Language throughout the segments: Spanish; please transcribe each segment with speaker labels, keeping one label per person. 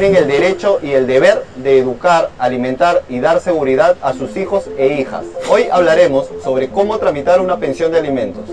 Speaker 1: tienen el derecho y el deber de educar, alimentar y dar seguridad a sus hijos e hijas. Hoy hablaremos sobre cómo tramitar una pensión de alimentos.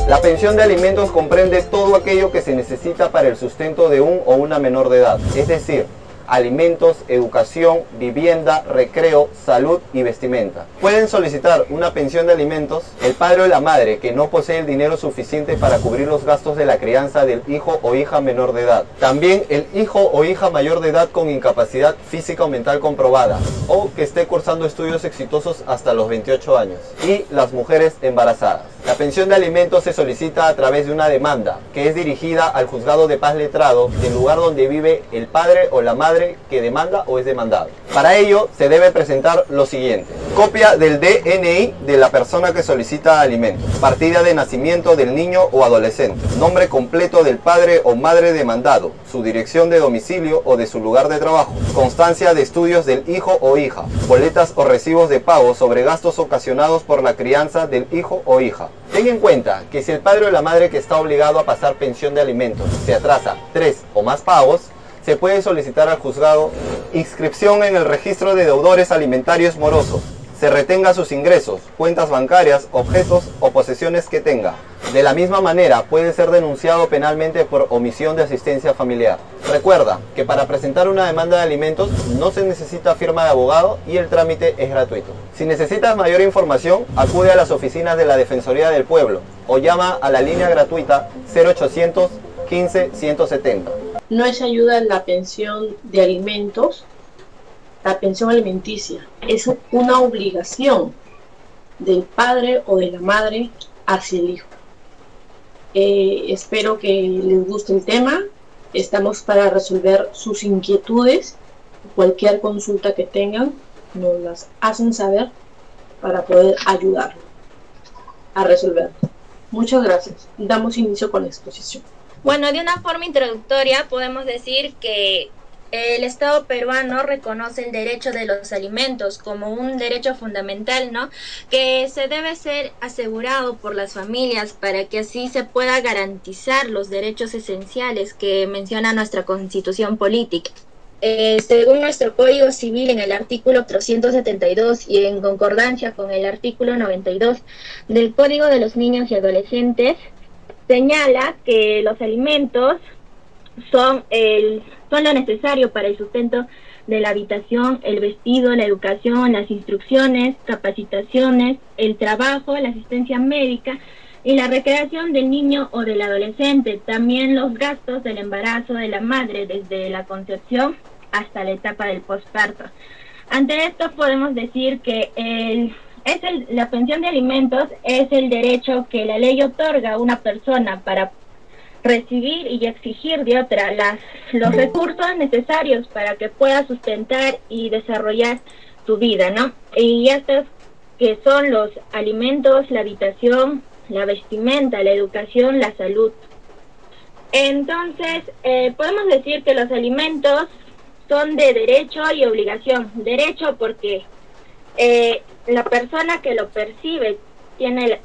Speaker 1: La pensión de alimentos comprende todo aquello que se necesita para el sustento de un o una menor de edad, es decir, alimentos, educación, vivienda, recreo, salud y vestimenta. Pueden solicitar una pensión de alimentos el padre o la madre que no posee el dinero suficiente para cubrir los gastos de la crianza del hijo o hija menor de edad. También el hijo o hija mayor de edad con incapacidad física o mental comprobada o que esté cursando estudios exitosos hasta los 28 años. Y las mujeres embarazadas. La pensión de alimentos se solicita a través de una demanda que es dirigida al juzgado de paz letrado del lugar donde vive el padre o la madre que demanda o es demandado. Para ello se debe presentar lo siguiente: copia del DNI de la persona que solicita alimentos, partida de nacimiento del niño o adolescente, nombre completo del padre o madre demandado, su dirección de domicilio o de su lugar de trabajo, constancia de estudios del hijo o hija, boletas o recibos de pago sobre gastos ocasionados por la crianza del hijo o hija. Ten en cuenta que si el padre o la madre que está obligado a pasar pensión de alimentos se atrasa 3 o más pagos, se puede solicitar al juzgado inscripción en el registro de deudores alimentarios morosos, se retenga sus ingresos, cuentas bancarias, objetos o posesiones que tenga. De la misma manera, puede ser denunciado penalmente por omisión de asistencia familiar. Recuerda que para presentar una demanda de alimentos no se necesita firma de abogado y el trámite es gratuito. Si necesitas mayor información, acude a las oficinas de la Defensoría del Pueblo o llama a la línea gratuita 0800 15 170.
Speaker 2: No es ayuda la pensión de alimentos, la pensión alimenticia. Es una obligación del padre o de la madre hacia el hijo. Espero que les guste el tema. Estamos para resolver sus inquietudes. Cualquier consulta que tengan, nos las hacen saber para poder ayudar a resolverlo. Muchas gracias. Damos inicio con la exposición.
Speaker 3: Bueno, de una forma introductoria podemos decir que el Estado peruano reconoce el derecho de los alimentos como un derecho fundamental, ¿no? Que se debe ser asegurado por las familias para que así se pueda garantizar los derechos esenciales que menciona nuestra Constitución política. Según nuestro Código Civil, en el artículo 372 y en concordancia con el artículo 92 del Código de los Niños y Adolescentes, señala que los alimentos son lo necesario para el sustento de la habitación, el vestido, la educación, las instrucciones, capacitaciones, el trabajo, la asistencia médica y la recreación del niño o del adolescente. También los gastos del embarazo de la madre desde la concepción hasta la etapa del posparto. Ante esto podemos decir que la pensión de alimentos es el derecho que la ley otorga a una persona para recibir y exigir de otra los recursos necesarios para que pueda sustentar y desarrollar su vida, ¿no? Y estos que son los alimentos, la habitación, la vestimenta, la educación, la salud. Entonces, podemos decir que los alimentos son de derecho y obligación. Derecho porque la persona que lo percibe tiene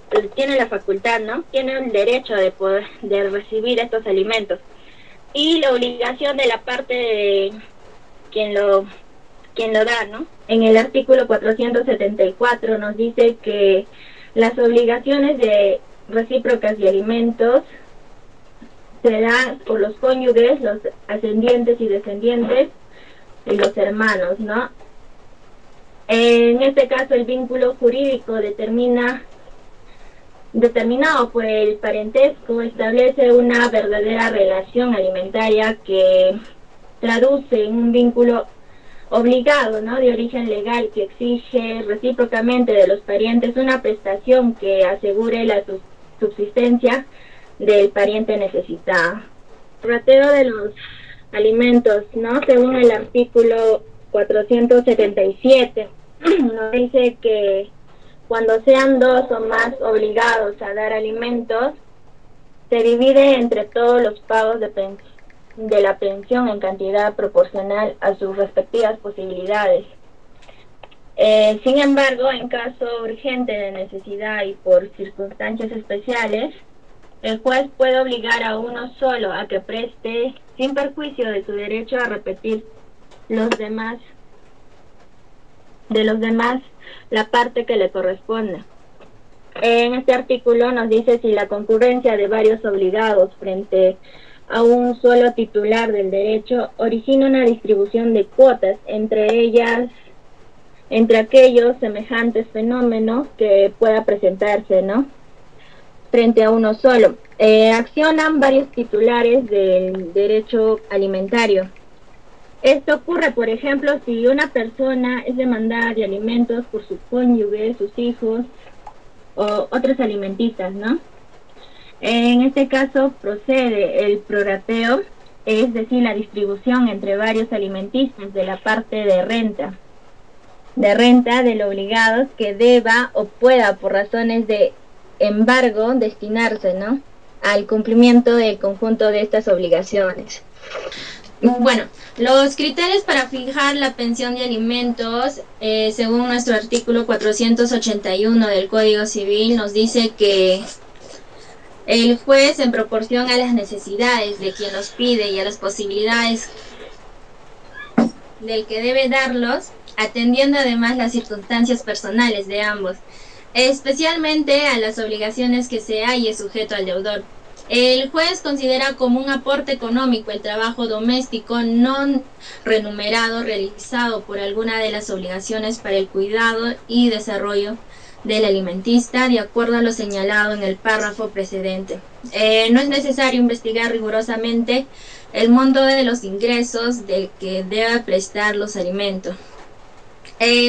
Speaker 3: la facultad, ¿no? Tiene el derecho de recibir estos alimentos. Y la obligación de la parte de quien lo da, ¿no? En el artículo 474 nos dice que las obligaciones de recíprocas de alimentos se dan por los cónyuges, los ascendientes y descendientes y los hermanos, ¿no? En este caso el vínculo jurídico determinado por el parentesco establece una verdadera relación alimentaria que traduce en un vínculo obligado, ¿no? De origen legal que exige recíprocamente de los parientes una prestación que asegure la subsistencia del pariente necesitado. El rateo de los alimentos, ¿no? Según el artículo 477 nos dice que cuando sean 2 o más obligados a dar alimentos, se divide entre todos los pagos de la pensión en cantidad proporcional a sus respectivas posibilidades. Sin embargo, en caso urgente de necesidad y por circunstancias especiales, el juez puede obligar a uno solo a que preste, sin perjuicio de su derecho a repetir de los demás la parte que le corresponda. En este artículo nos dice si la concurrencia de varios obligados frente a un solo titular del derecho origina una distribución de cuotas entre aquellos semejantes fenómenos que pueda presentarse, ¿no?, frente a uno solo. Accionan varios titulares del derecho alimentario. Esto ocurre, por ejemplo, si una persona es demandada de alimentos por su cónyuge, sus hijos o otros alimentistas, ¿no? En este caso procede el prorrateo, es decir, la distribución entre varios alimentistas de la parte de renta del obligado que deba o pueda, por razones de embargo, destinarse, ¿no?, al cumplimiento del conjunto de estas obligaciones. Bueno, los criterios para fijar la pensión de alimentos, según nuestro artículo 481 del Código Civil, nos dice que el juez, en proporción a las necesidades de quien los pide y a las posibilidades del que debe darlos, atendiendo además las circunstancias personales de ambos, especialmente a las obligaciones que se halle sujeto al deudor. El juez considera como un aporte económico el trabajo doméstico no remunerado realizado por alguna de las obligaciones para el cuidado y desarrollo del alimentista, de acuerdo a lo señalado en el párrafo precedente. No es necesario investigar rigurosamente el monto de los ingresos del que deba prestar los alimentos.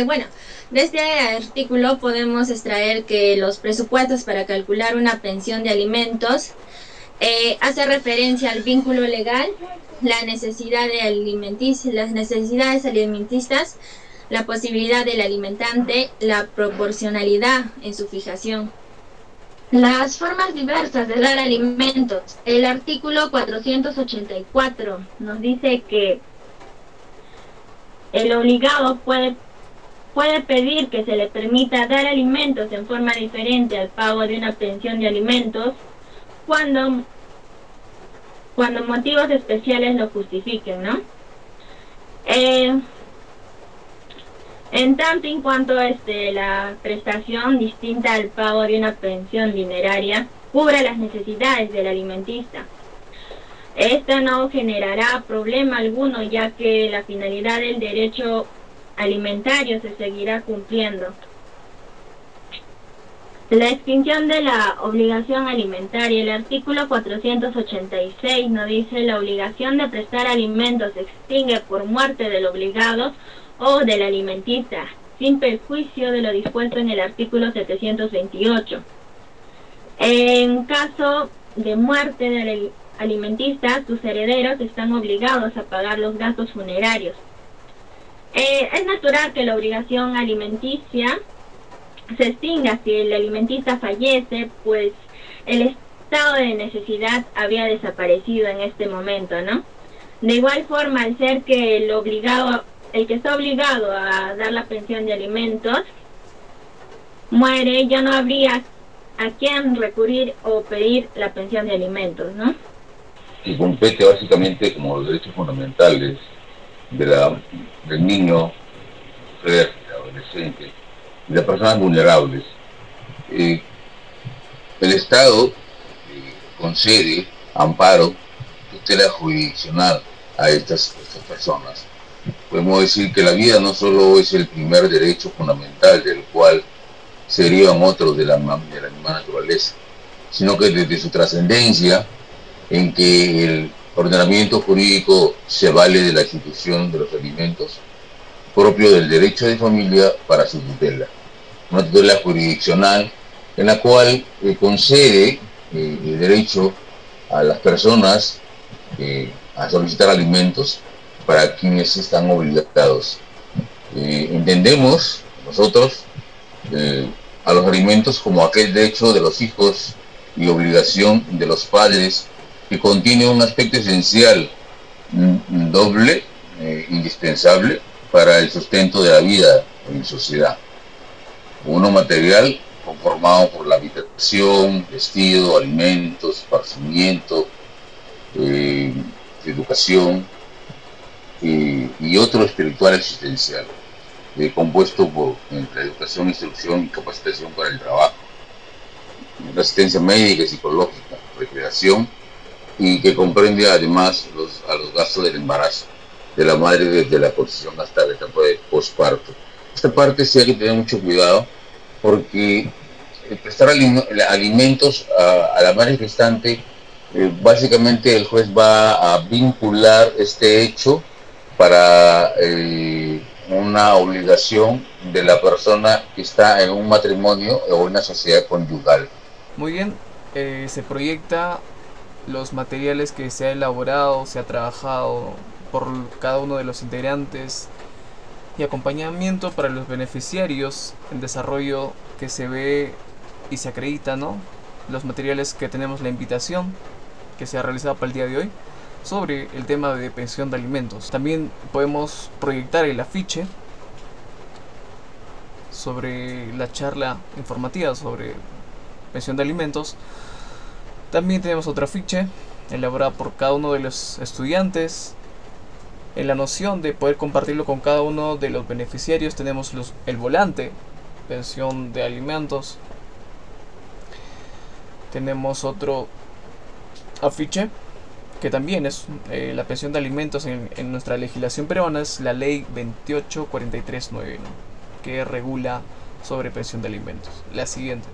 Speaker 3: Bueno, de este artículo podemos extraer que los presupuestos para calcular una pensión de alimentos hace referencia al vínculo legal, la necesidad de las necesidades alimentistas, la posibilidad del alimentante, la proporcionalidad en su fijación. Las formas diversas de dar alimentos. El artículo 484 nos dice que el obligado puede pedir que se le permita dar alimentos en forma diferente al pago de una pensión de alimentos cuando motivos especiales lo justifiquen, ¿no? En tanto en cuanto la prestación distinta al pago de una pensión dineraria cubra las necesidades del alimentista. Esta no generará problema alguno, ya que la finalidad del derecho alimentario se seguirá cumpliendo. La extinción de la obligación alimentaria. El artículo 486 nos dice: la obligación de prestar alimentos se extingue por muerte del obligado o del alimentista, sin perjuicio de lo dispuesto en el artículo 728. En caso de muerte del alimentista, sus herederos están obligados a pagar los gastos funerarios. Es natural que la obligación alimenticia se extinga si el alimentista fallece, pues el estado de necesidad habría desaparecido en este momento, ¿no? De igual forma, al ser que el que está obligado a dar la pensión de alimentos muere, ya no habría a quién recurrir o pedir la pensión de alimentos, ¿no?
Speaker 4: Y compete básicamente como los derechos fundamentales del niño, mujer, adolescente y de personas vulnerables. El Estado concede amparo, tutela jurisdiccional a estas personas. Podemos decir que la vida no solo es el primer derecho fundamental del cual se derivan otros de la misma naturaleza, sino que desde su trascendencia, en que el ordenamiento jurídico se vale de la institución de los alimentos, propio del derecho de familia para su tutela. Una tutela jurisdiccional en la cual concede el derecho a las personas a solicitar alimentos para quienes están obligados. Entendemos nosotros a los alimentos como aquel derecho de los hijos y obligación de los padres que contiene un aspecto esencial, doble, indispensable para el sustento de la vida en sociedad. Uno material conformado por la habitación, vestido, alimentos, esparcimiento, educación, y otro espiritual existencial, compuesto por la educación, instrucción y capacitación para el trabajo, la asistencia médica y psicológica, recreación, y que comprende además a los gastos del embarazo de la madre desde la concepción hasta la etapa de posparto. Esta parte sí hay que tener mucho cuidado, porque prestar alimentos a la madre gestante, básicamente el juez va a vincular este hecho para una obligación de la persona que está en un matrimonio o una sociedad conyugal.
Speaker 5: Muy bien, se proyecta los materiales que se ha elaborado, se ha trabajado por cada uno de los integrantes y acompañamiento para los beneficiarios en desarrollo que se ve y se acredita, ¿no? Los materiales que tenemos, la invitación que se ha realizado para el día de hoy sobre el tema de pensión de alimentos. También podemos proyectar el afiche sobre la charla informativa sobre pensión de alimentos. También tenemos otra afiche elaborada por cada uno de los estudiantes. En la noción de poder compartirlo con cada uno de los beneficiarios tenemos el volante, pensión de alimentos. Tenemos otro afiche que también es la pensión de alimentos en nuestra legislación peruana, es la ley 28439, ¿no? Que regula sobre pensión de alimentos. La siguiente.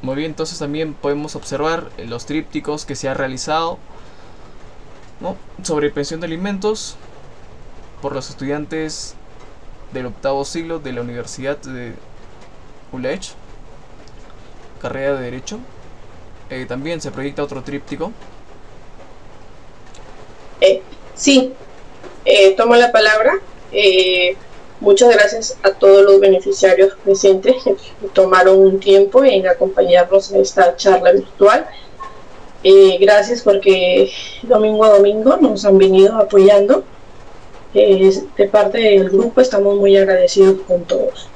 Speaker 5: Muy bien, entonces también podemos observar los trípticos que se ha realizado, ¿no? Sobre pensión de alimentos por los estudiantes del octavo siglo de la Universidad de ULECH, carrera de Derecho. También se proyecta otro tríptico.
Speaker 2: Sí, tomo la palabra. Muchas gracias a todos los beneficiarios presentes que tomaron un tiempo en acompañarnos en esta charla virtual. Gracias porque domingo a domingo nos han venido apoyando. De parte del grupo estamos muy agradecidos con todos.